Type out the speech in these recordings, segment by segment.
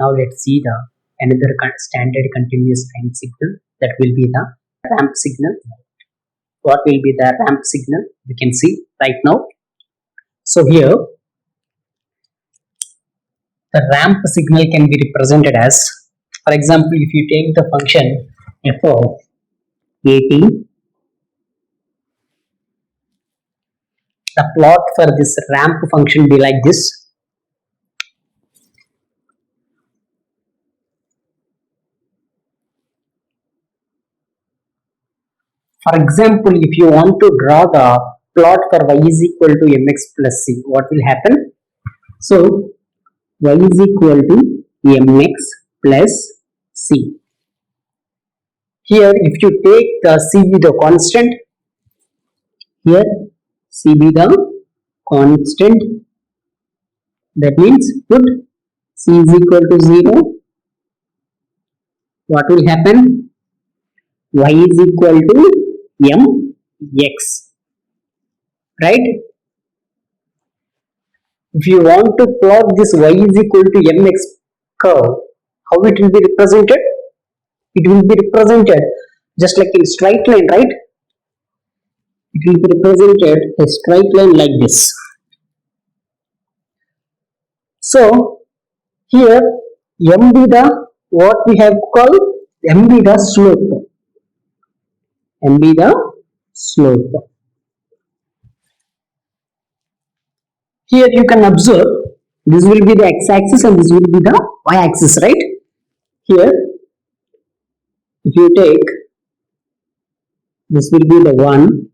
Now let's see the another standard continuous time signal, that will be the ramp signal. What will be the ramp signal? We can see right now. So here the ramp signal can be represented as, for example, if you take the function f of at, the plot for this ramp function be like this. For example, if you want to draw the plot for y is equal to mx plus c, what will happen? So y is equal to mx plus c. Here if you take the c be the constant, here c be the constant, that means put c is equal to 0, what will happen? Y is equal to mx, right? If you want to plot this y is equal to mx curve, how it will be represented? It will be represented just like in straight line, right? It will be represented a straight line like this. So here m be the, what we have called, m be the slope. M be the slope. Here you can observe this will be the x-axis and this will be the y-axis, right? Here if you take, this will be the 1,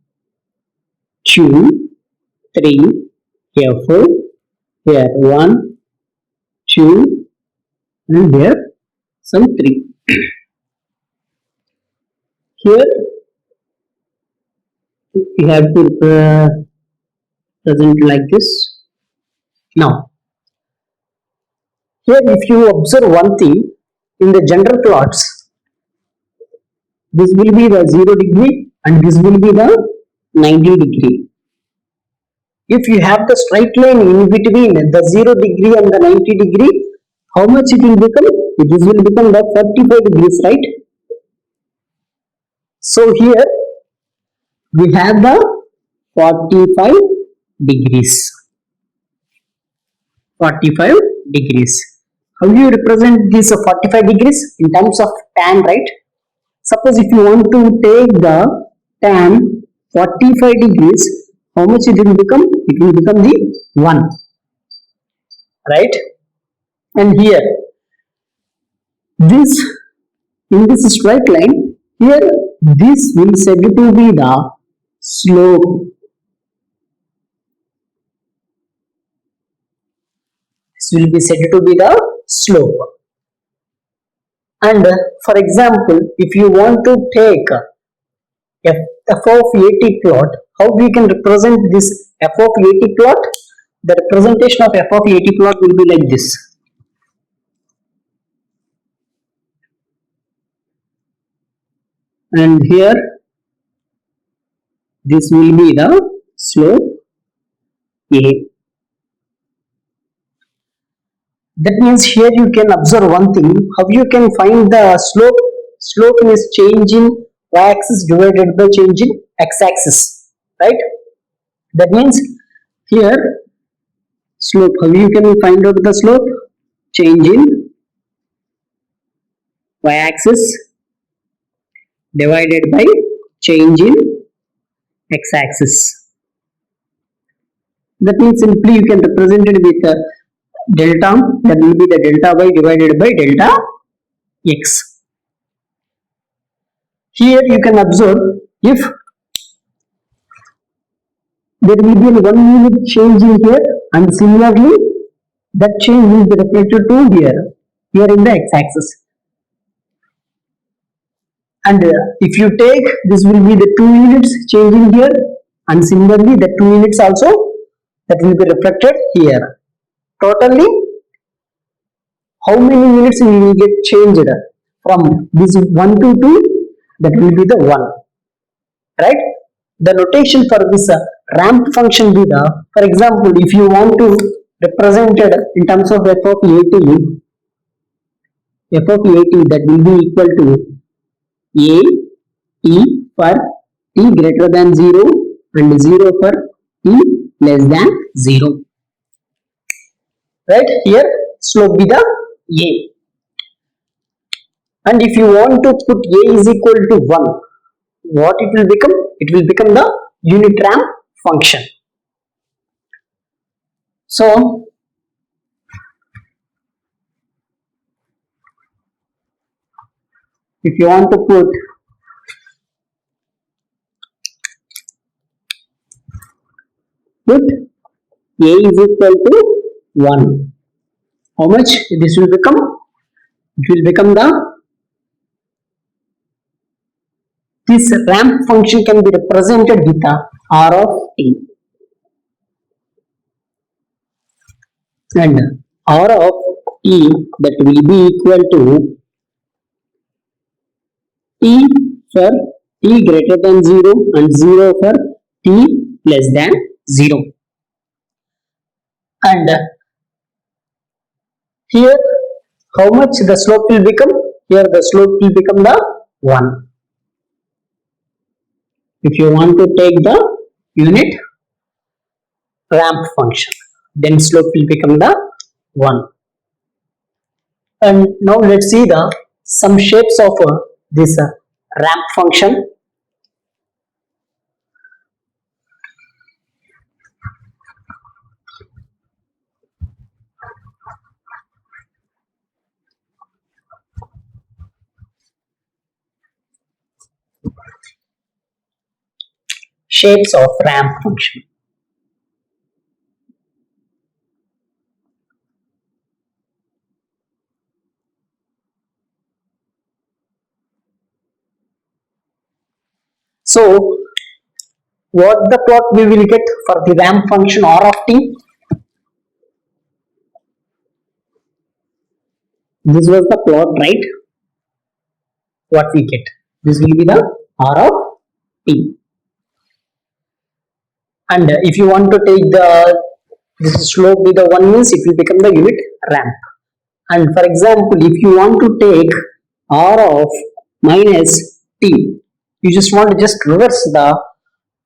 2, 3, here 4, here 1, 2, and here some 3. Here you have to present like this. Now here if you observe one thing, in the general plots, this will be the 0 degree and this will be the 90 degree. If you have the straight line in between the 0 degree and the 90 degree, how much it will become? This will become the 45 degrees, right? So here we have the 45 degrees. 45 degrees. How do you represent this 45 degrees? In terms of tan, right? Suppose if you want to take the tan 45 degrees, how much it will become? It will become the 1, right? And here, this, in this straight line, here this will said to be the slope. This will be said to be the slope. And for example, if you want to take f of at plot, how we can represent this f of at plot? The representation of f of at plot will be like this. And here this will be the slope a. That means here you can observe one thing, how you can find the slope. Slope is change in y-axis divided by change in x-axis, right? That means here slope, how you can find out the slope? Change in y-axis divided by change in x-axis. That means simply you can represent it with delta, that will be the delta y divided by delta x. Here you can observe, if there will be 1 unit change in here, and similarly that change will be reflected to here in the x-axis. And if you take, this will be the 2 units change in here, and similarly the 2 units also that will be reflected here. Totally, how many units we will get changed from this 1 to 2? That will be the 1, right? The notation for this ramp function be the, for example, if you want to represent it in terms of f of at, f of a t, that will be equal to a t for t greater than 0 and 0 for t less than 0. Right, here slope be the a, and if you want to put a is equal to 1, what it will become? It will become the unit ramp function. So if you want to put a is equal to 1, how much this will become? It will become the, this ramp function can be represented with the r of t, and r of t that will be equal to t for t greater than 0 and 0 for t less than 0. And here how much the slope will become? Here the slope will become the 1. If you want to take the unit ramp function, then slope will become the 1. And now let's see the some shapes of this ramp function. Shapes of ramp function. So what the plot we will get for the ramp function r of t? This was the plot, right? What we get? This will be the r of t. And if you want to take the this slope with the 1 means it will become the unit ramp. And for example, if you want to take r of minus t, you just want to just reverse the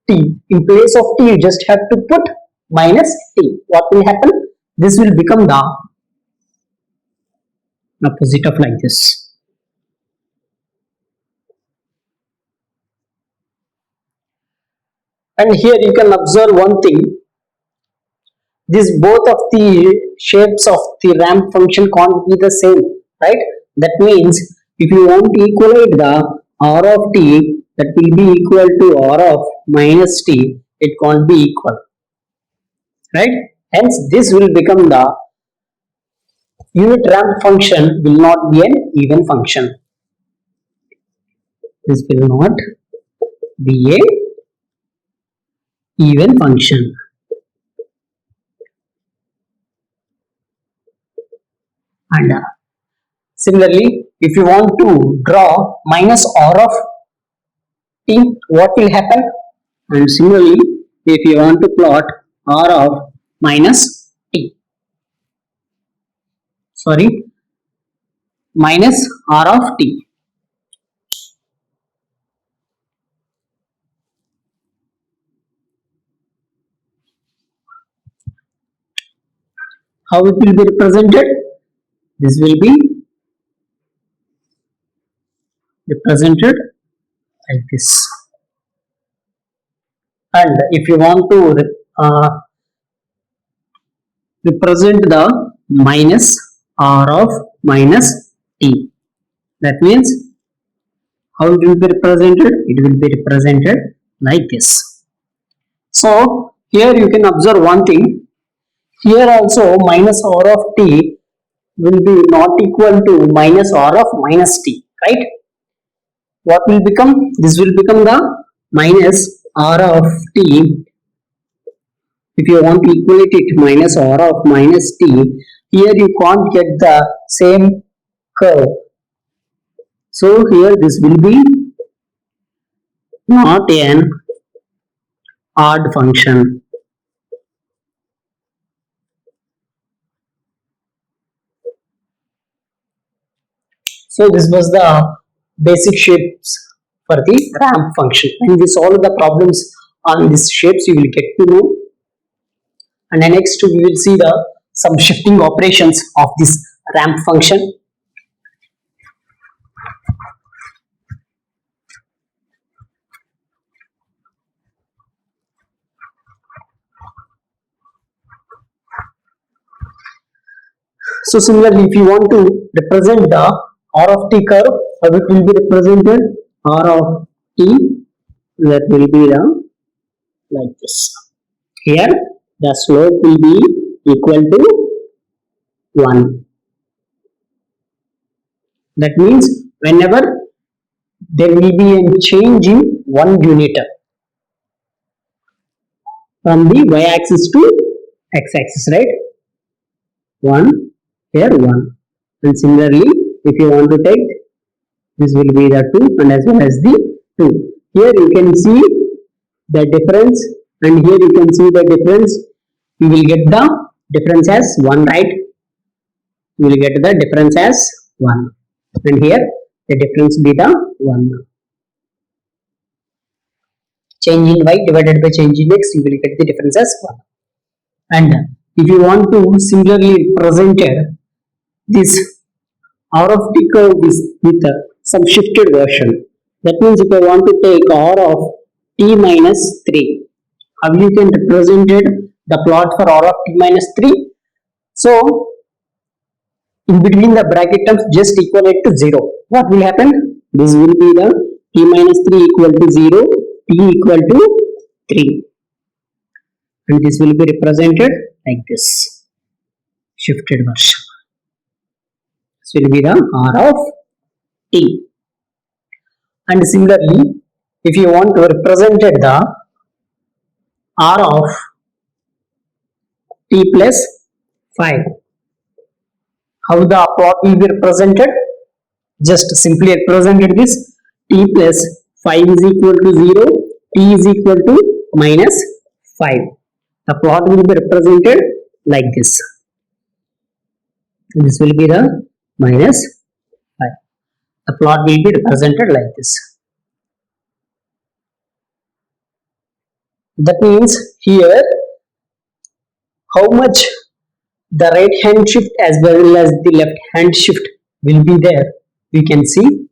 t. In place of t, you just have to put minus t. What will happen? This will become the opposite of like this. And here you can observe one thing. This both of the shapes of the ramp function can't be the same, right? That means if you want to equate the r of t, that will be equal to r of minus t, it can't be equal, right? Hence this will become the unit ramp function will not be an even function. This will not be a even function. And similarly, if you want to draw minus r of t, what will happen? And similarly, if you want to plot r of minus t, sorry, minus r of t, how it will be represented? This will be represented like this. And if you want to represent the minus r of minus t, that means how it will be represented? It will be represented like this. So here you can observe one thing. Here also minus r of t will be not equal to minus r of minus t, right? What will become? This will become the minus r of t. If you want to equate it minus r of minus t, here you can't get the same curve. So here this will be not an odd function. So this was the basic shapes for the ramp function. When we solve the problems on these shapes, you will get to know. And then next we will see the some shifting operations of this ramp function. So similarly, if you want to represent the R of t curve, how it will be represented? R of t, that will be the like this. Here the slope will be equal to 1. That means whenever there will be a change in 1 unit from the y-axis to x-axis, right? 1, here 1. And similarly, if you want to take, this will be the 2 and as well as the 2. Here you can see the difference and here you can see the difference. You will get the difference as 1, right? You will get the difference as 1. And here the difference be the 1. Change in y divided by change in x, you will get the difference as 1. And if you want to similarly present this R of t curve with some shifted version, that means if I want to take R of t minus 3, how you can represent the plot for R of t minus 3? So in between the bracket terms just equal it to 0. What will happen? This will be the t minus 3 equal to 0, t equal to 3. And this will be represented like this, shifted version. This will be the R of t. And similarly, if you want to represent the R of t plus 5, how the plot will be represented? Just simply represented this t plus 5 is equal to 0, t is equal to minus 5. The plot will be represented like this. This will be the minus 5. The plot will be represented like this. That means here how much the right hand shift as well as the left hand shift will be there, we can see